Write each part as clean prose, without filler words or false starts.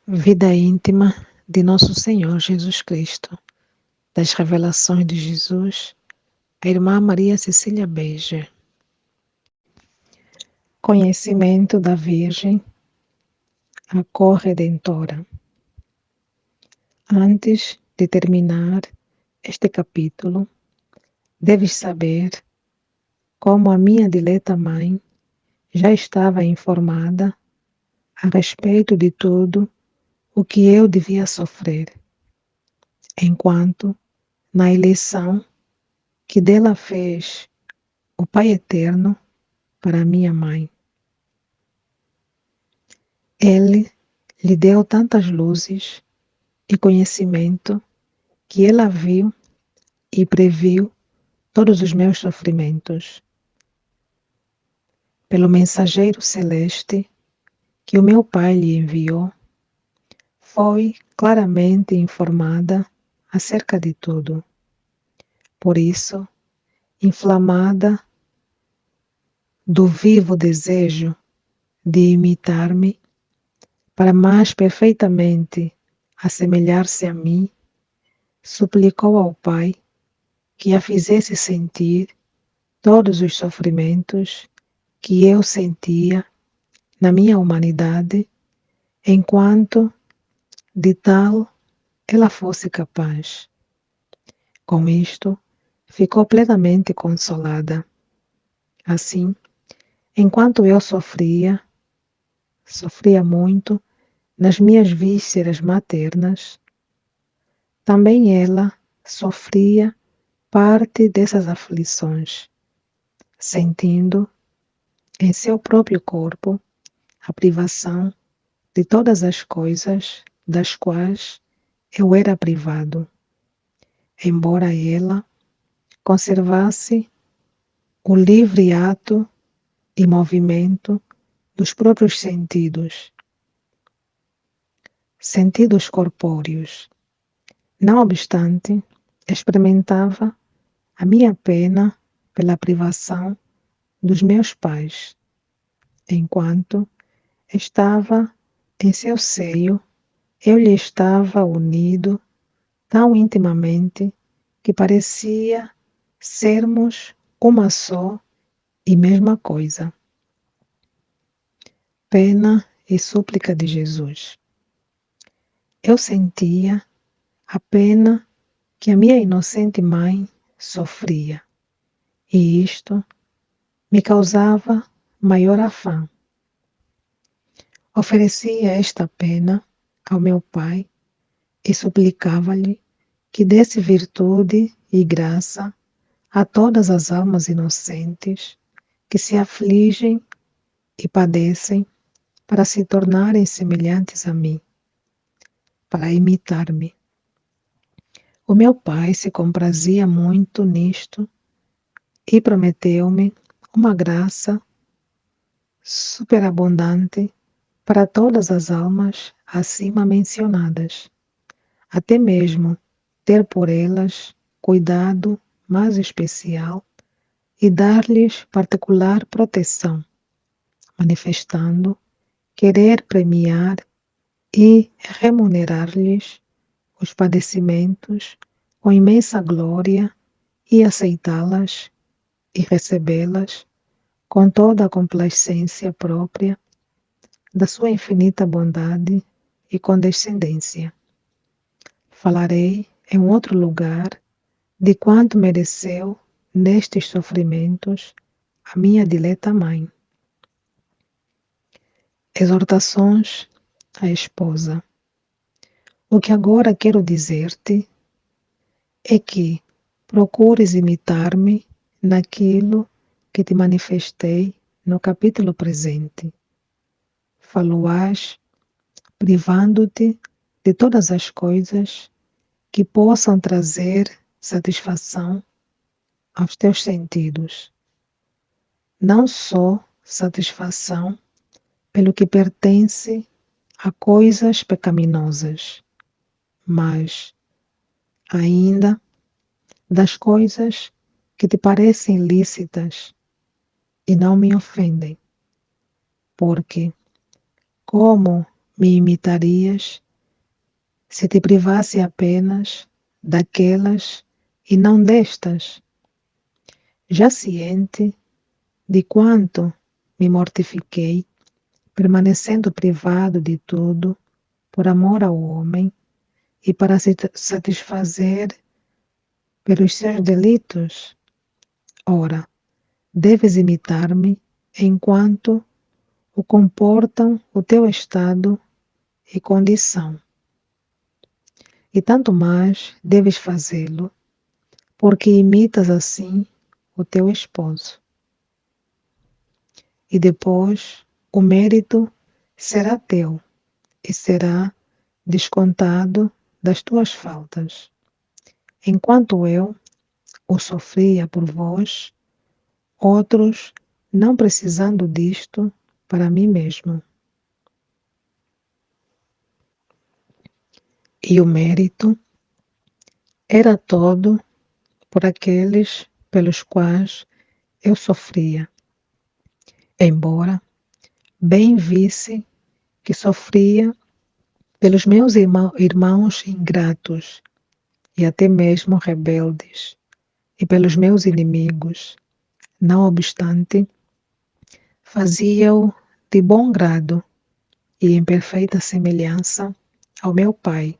Vida íntima de Nosso Senhor Jesus Cristo, das Revelações de Jesus, a Irmã Maria Cecília Beija. Conhecimento da Virgem, a corredentora. Antes de terminar este capítulo, deves saber como a minha dileta mãe já estava informada a respeito de tudo o que eu devia sofrer, enquanto, na eleição que dela fez o Pai Eterno para minha mãe. Ele lhe deu tantas luzes e conhecimento que ela viu e previu todos os meus sofrimentos. Pelo mensageiro celeste que o meu Pai lhe enviou, foi claramente informada acerca de tudo. Por isso, inflamada do vivo desejo de imitar-me para mais perfeitamente assemelhar-se a mim, suplicou ao Pai que a fizesse sentir todos os sofrimentos que eu sentia na minha humanidade, enquanto de tal ela fosse capaz. Com isto, ficou plenamente consolada. Assim, enquanto eu sofria muito nas minhas vísceras maternas, também ela sofria parte dessas aflições, sentindo em seu próprio corpo a privação de todas as coisas das quais eu era privado, embora ela conservasse o livre ato e movimento dos próprios sentidos corpóreos. Não obstante, experimentava a minha pena pela privação dos meus pais, enquanto estava em seu seio, eu lhe estava unido tão intimamente que parecia sermos uma só e mesma coisa. Pena e súplica de Jesus. Eu sentia a pena que a minha inocente mãe sofria, e isto me causava maior afã. Oferecia esta pena ao meu Pai e suplicava-lhe que desse virtude e graça a todas as almas inocentes que se afligem e padecem para se tornarem semelhantes a mim, para imitar-me. O meu Pai se comprazia muito nisto e prometeu-me uma graça superabundante para todas as almas acima mencionadas, até mesmo ter por elas cuidado mais especial e dar-lhes particular proteção, manifestando querer premiar e remunerar-lhes os padecimentos com imensa glória e aceitá-las e recebê-las com toda a complacência própria da sua infinita bondade e condescendência. Falarei em outro lugar de quanto mereceu nestes sofrimentos a minha dileta mãe. Exortações à esposa. O que agora quero dizer-te é que procures imitar-me naquilo que te manifestei no capítulo presente. Falo-ás privando-te de todas as coisas que possam trazer satisfação aos teus sentidos. Não só satisfação pelo que pertence a coisas pecaminosas, mas ainda das coisas que te parecem lícitas e não me ofendem, porque, como me imitarias se te privasse apenas daquelas e não destas? Já ciente de quanto me mortifiquei, permanecendo privado de tudo por amor ao homem e para se satisfazer pelos seus delitos, ora, deves imitar-me enquanto o comportam o teu estado e condição. E tanto mais deves fazê-lo, porque imitas assim o teu esposo. E depois o mérito será teu e será descontado das tuas faltas. Enquanto eu o sofria por vós, outros não precisando disto para mim mesmo. E o mérito era todo por aqueles pelos quais eu sofria, embora bem visse que sofria pelos meus irmãos ingratos e até mesmo rebeldes, e pelos meus inimigos. Não obstante, fazia-o de bom grado e em perfeita semelhança ao meu Pai.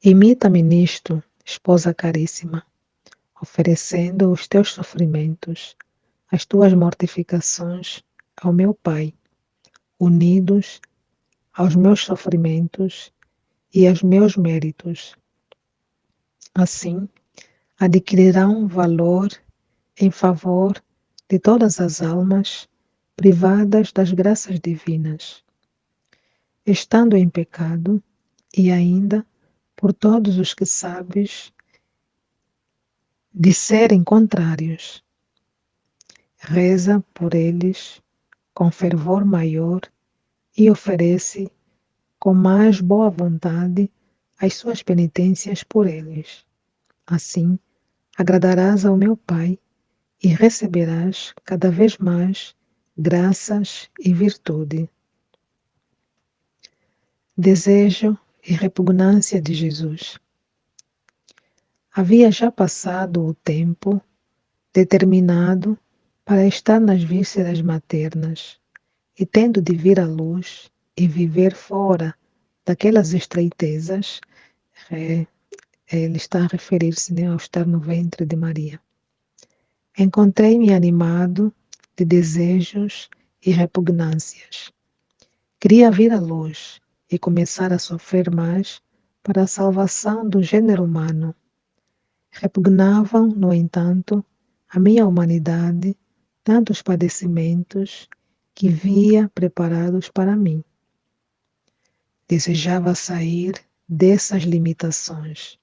Imita-me nisto, esposa caríssima, oferecendo os teus sofrimentos, as tuas mortificações ao meu Pai, unidos aos meus sofrimentos e aos meus méritos. Assim, adquirirão valor em favor de todas as almas privadas das graças divinas, estando em pecado, e ainda por todos os que sabes de serem contrários. Reza por eles com fervor maior e oferece com mais boa vontade as suas penitências por eles. Assim, agradarás ao meu Pai e receberás cada vez mais graças e virtude. Desejo e repugnância de Jesus. Havia já passado o tempo determinado para estar nas vísceras maternas, e tendo de vir à luz e viver fora daquelas estreitezas, é, ele está a referir-se, né, ao estar no ventre de Maria. Encontrei-me animado de desejos e repugnâncias. Queria vir à luz e começar a sofrer mais para a salvação do gênero humano. Repugnavam, no entanto, a minha humanidade tantos padecimentos que via preparados para mim. Desejava sair dessas limitações,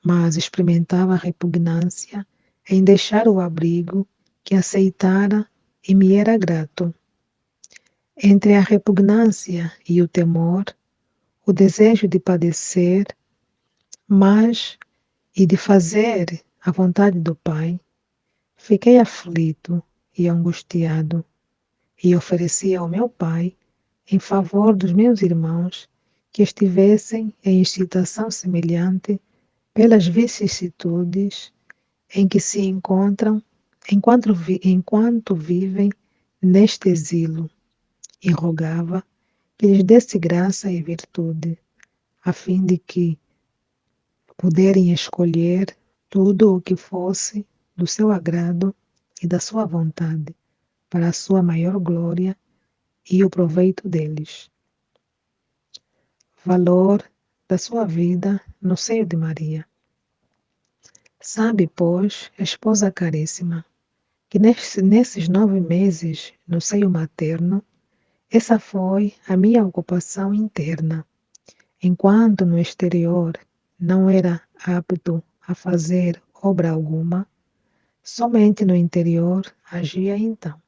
mas experimentava repugnância em deixar o abrigo que aceitara e me era grato. Entre a repugnância e o temor, o desejo de padecer mais e de fazer a vontade do Pai, fiquei aflito e angustiado e ofereci ao meu Pai, em favor dos meus irmãos, que estivessem em excitação semelhante pelas vicissitudes em que se encontram enquanto vivem neste exílio, e rogava que lhes desse graça e virtude, a fim de que puderem escolher tudo o que fosse do seu agrado e da sua vontade, para a sua maior glória e o proveito deles. Valor da sua vida no seio de Maria. Sabe, pois, esposa caríssima, que nesses 9 meses no seio materno, essa foi a minha ocupação interna, enquanto no exterior não era apto a fazer obra alguma, somente no interior agia então.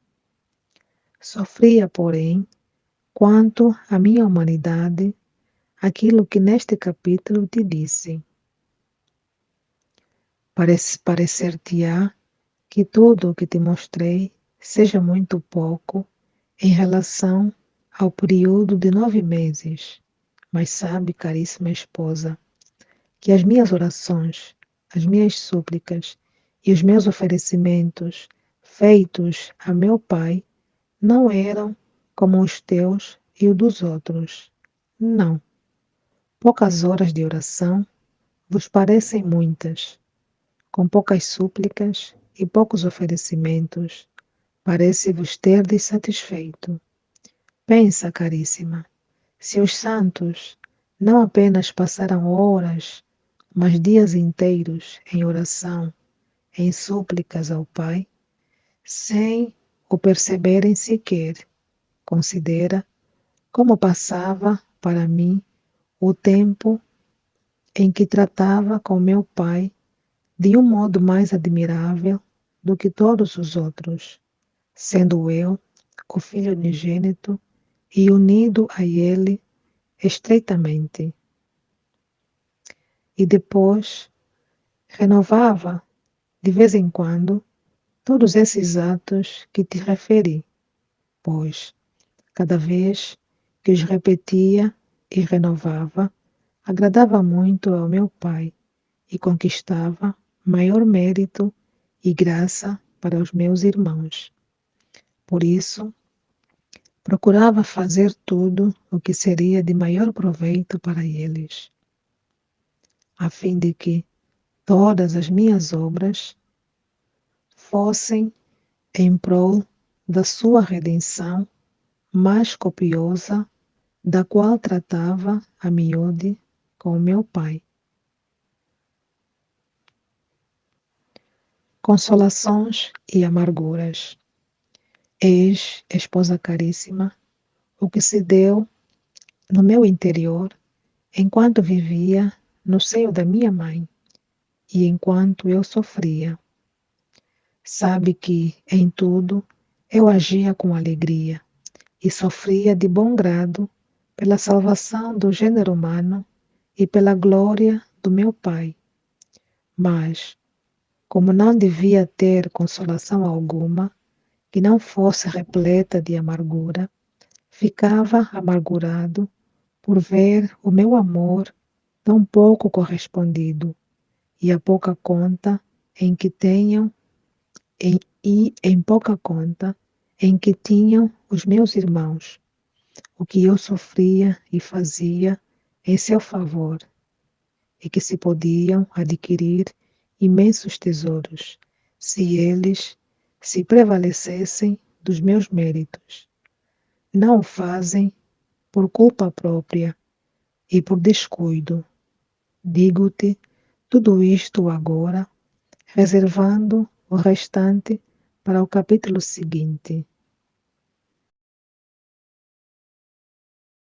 Sofria, porém, quanto à minha humanidade, aquilo que neste capítulo te disse. Parecer-te-á que tudo o que te mostrei seja muito pouco em relação ao período de 9 meses. Mas sabe, caríssima esposa, que as minhas orações, as minhas súplicas e os meus oferecimentos feitos a meu Pai não eram como os teus e os dos outros. Não. Poucas horas de oração vos parecem muitas. Com poucas súplicas e poucos oferecimentos, parece-vos terdes satisfeito. Pensa, caríssima, se os santos não apenas passaram horas, mas dias inteiros em oração, em súplicas ao Pai, sem o perceberem sequer, considera como passava para mim o tempo em que tratava com meu Pai de um modo mais admirável do que todos os outros, sendo eu o Filho unigênito e unido a Ele estreitamente. E depois renovava, de vez em quando, todos esses atos que te referi, pois, cada vez que os repetia e renovava, agradava muito ao meu Pai e conquistava maior mérito e graça para os meus irmãos. Por isso, procurava fazer tudo o que seria de maior proveito para eles, a fim de que todas as minhas obras fossem em prol da sua redenção mais copiosa, da qual tratava a miúde com meu Pai. Consolações e amarguras. Eis, esposa caríssima, o que se deu no meu interior enquanto vivia no seio da minha mãe e enquanto eu sofria. Sabe que, em tudo, eu agia com alegria e sofria de bom grado pela salvação do gênero humano e pela glória do meu Pai. Mas, como não devia ter consolação alguma, que não fosse repleta de amargura, ficava amargurado por ver o meu amor tão pouco correspondido e a pouca conta em que tenham e em pouca conta em que tinham os meus irmãos, o que eu sofria e fazia em seu favor, e que se podiam adquirir imensos tesouros, se eles se prevalecessem dos meus méritos. Não o fazem por culpa própria e por descuido. Digo-te tudo isto agora, reservando o restante para o capítulo seguinte.